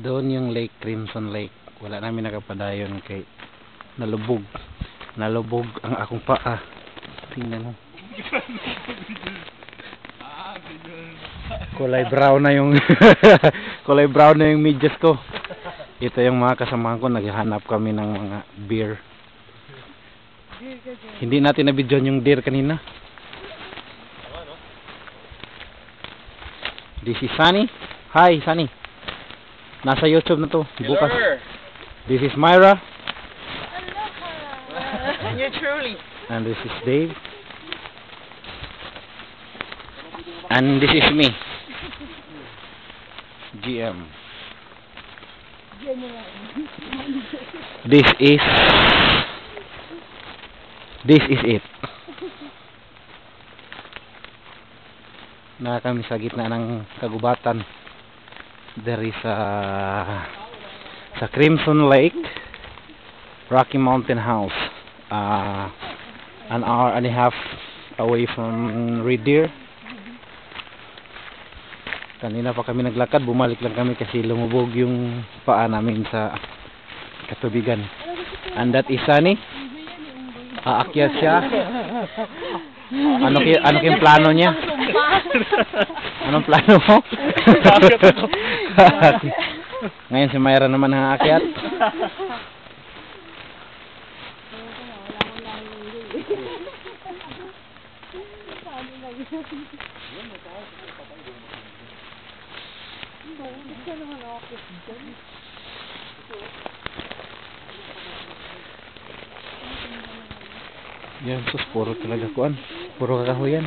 Doon yung Lake, Crimson Lake. Wala namin nakapadayon kay nalubog. Nalubog ang akong paa. Tingnan mo. Kulay brown na yung kulay brown na yung medyas ko. Ito yung mga kasamahan ko, naghahanap kami ng mga beer. Hindi natin na-videoan yung deer kanina. This is Sunny. Hi, Sunny. Nasa YouTube na to. Bukas. This is Myra. And you truly. And this is Dave. And this is me. GM. This is it. Na kami sa gitna ng kagubatan. There is sa Crimson Lake, Rocky Mountain House, an hour and a half away from Red Deer. Kanina pa kami naglakad, bumalik lang kami kasi lumubog yung paa namin sa katubigan. And that is Sunny. Aakyat siya. Ano yung plano niya? Anong plano mo? Ngayon si Myra naman ang aakyat. Yan, sus, puro talaga kuan. Puro kakahuyan.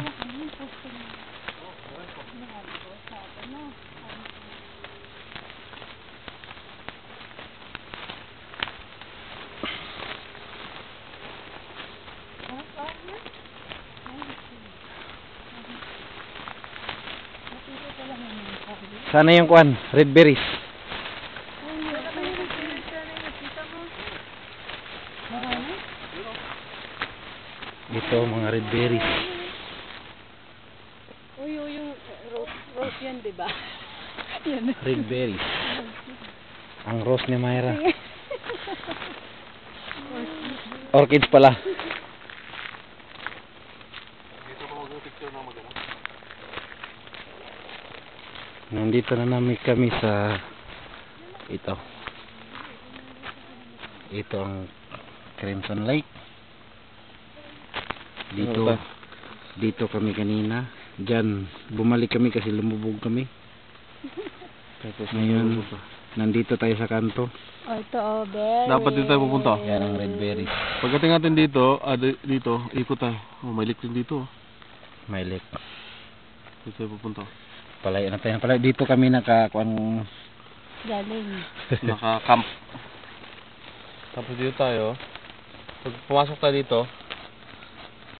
Sana yung kuan, red berries. Ito mga red berries. Yung rose yan, diba? Red berries. Ang rose ni Myra. Orchids pala. Nandito na namin kami sa ito ang Crimson Lake. Dito kami kanina. Diyan bumalik kami kasi lumubog kami. Tapos ngayon nandito tayo sa kanto. Ito, berry. Dapat dito tayo pupunta. Yan ang red berries. Pagdating natin dito, dito, ikot tayo. May lake din dito. May lake. Dito tayo pupunta. Palayo na tayo. Dito kami nakakuan Galing. Naka-camp. Tapos dito tayo. Pag pumasok tayo dito,